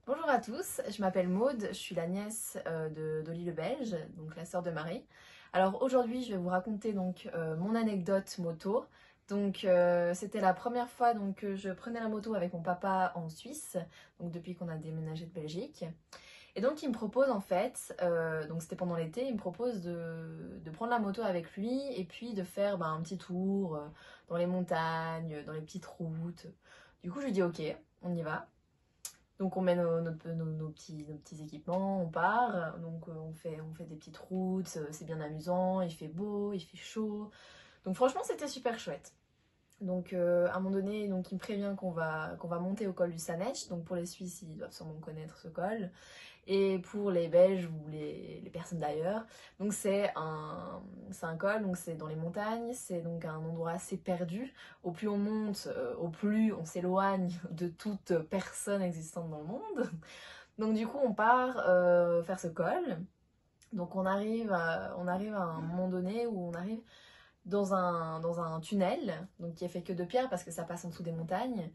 Bonjour à tous, je m'appelle Maude, je suis la nièce d'Oli le Belge, donc la sœur de Marie. Alors aujourd'hui je vais vous raconter mon anecdote moto. C'était la première fois que je prenais la moto avec mon papa en Suisse, donc depuis qu'on a déménagé de Belgique. Et donc il me propose en fait, donc c'était pendant l'été, il me propose de prendre la moto avec lui et puis de faire un petit tour dans les montagnes, dans les petites routes. Du coup je lui dis ok, on y va. Donc on met nos petits équipements, on part, on fait des petites routes, c'est bien amusant, il fait beau, il fait chaud. Donc franchement c'était super chouette. À un moment donné, il me prévient qu'on va monter au col du Sanetsch. Donc pour les Suisses, ils doivent sûrement connaître ce col. Et pour les Belges ou les personnes d'ailleurs, c'est un col, donc c'est dans les montagnes, c'est donc un endroit assez perdu. Au plus on monte, au plus on s'éloigne de toute personne existante dans le monde. Donc du coup on part faire ce col. Donc on arrive à un moment donné où on arrive dans un tunnel, donc qui est fait que de pierre parce que ça passe en dessous des montagnes.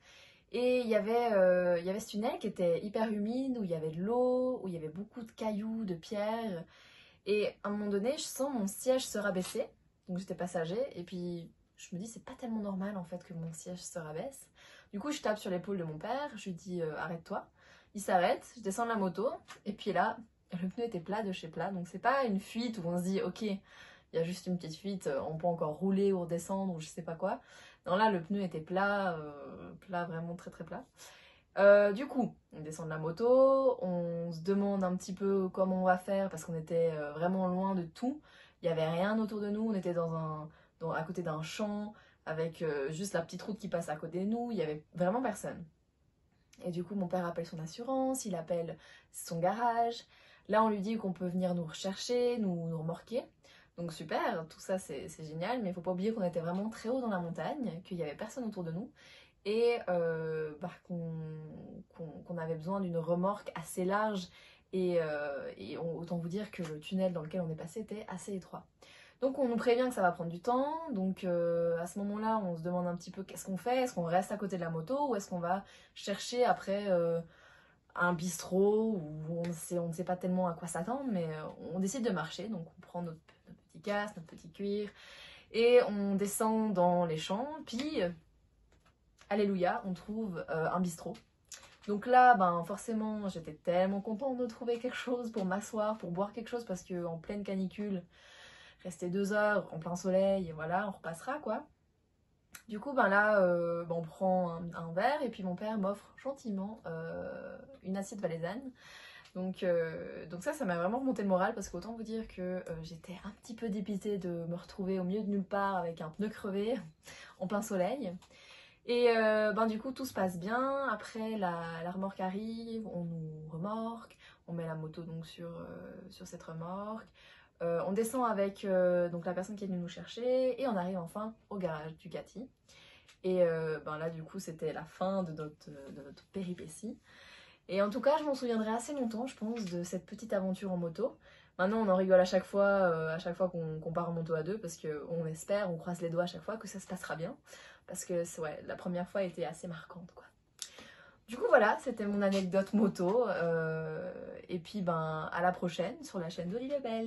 Et il y avait ce tunnel qui était hyper humide, où il y avait de l'eau, où il y avait beaucoup de cailloux, de pierres. Et à un moment donné, je sens mon siège se rabaisser. Donc j'étais passager, et puis je me dis, c'est pas tellement normal en fait que mon siège se rabaisse. Du coup, je tape sur l'épaule de mon père, je lui dis, arrête-toi. Il s'arrête, je descends de la moto, et puis là, le pneu était plat de chez plat. Donc c'est pas une fuite où on se dit, ok, il y a juste une petite fuite, on peut encore rouler ou redescendre, ou je sais pas quoi. Non, là, le pneu était plat, plat vraiment très très plat. Du coup, on descend de la moto, on se demande un petit peu comment on va faire parce qu'on était vraiment loin de tout. Il n'y avait rien autour de nous, on était à côté d'un champ avec juste la petite route qui passe à côté de nous, il n'y avait vraiment personne. Et du coup, mon père appelle son assurance, il appelle son garage. Là, on lui dit qu'on peut venir nous rechercher, nous remorquer. Donc super, tout ça c'est génial, mais il ne faut pas oublier qu'on était vraiment très haut dans la montagne, qu'il n'y avait personne autour de nous et qu'on avait besoin d'une remorque assez large autant vous dire que le tunnel dans lequel on est passé était assez étroit. Donc on nous prévient que ça va prendre du temps, à ce moment-là on se demande un petit peu qu'est-ce qu'on fait, est-ce qu'on reste à côté de la moto ou est-ce qu'on va chercher après un bistrot où on ne sait pas tellement à quoi s'attendre, mais on décide de marcher, donc on prend notre petit casque, notre petit cuir et on descend dans les champs, puis alléluia, on trouve un bistrot. Donc là, forcément, j'étais tellement contente de trouver quelque chose pour m'asseoir, pour boire quelque chose, parce qu'en pleine canicule, rester 2 heures en plein soleil, et voilà, on repassera quoi. Du coup, on prend un verre, et puis mon père m'offre gentiment une assiette valaisanne. Donc ça m'a vraiment remonté le moral, parce qu'autant vous dire que j'étais un petit peu dépitée de me retrouver au milieu de nulle part avec un pneu crevé en plein soleil. Et du coup, tout se passe bien. Après, la remorque arrive, on nous remorque, on met la moto sur cette remorque. On descend avec donc la personne qui est venue nous chercher et on arrive enfin au garage Ducati. Et là, du coup, c'était la fin de notre péripétie. Et en tout cas, je m'en souviendrai assez longtemps, je pense, de cette petite aventure en moto. Maintenant, on en rigole à chaque fois qu'on part en moto à deux, parce qu'on espère, on croise les doigts à chaque fois que ça se passera bien. Parce que ouais, la première fois était assez marquante, quoi. Du coup, voilà, c'était mon anecdote moto. Et puis, à la prochaine sur la chaîne d'Olivier Bell.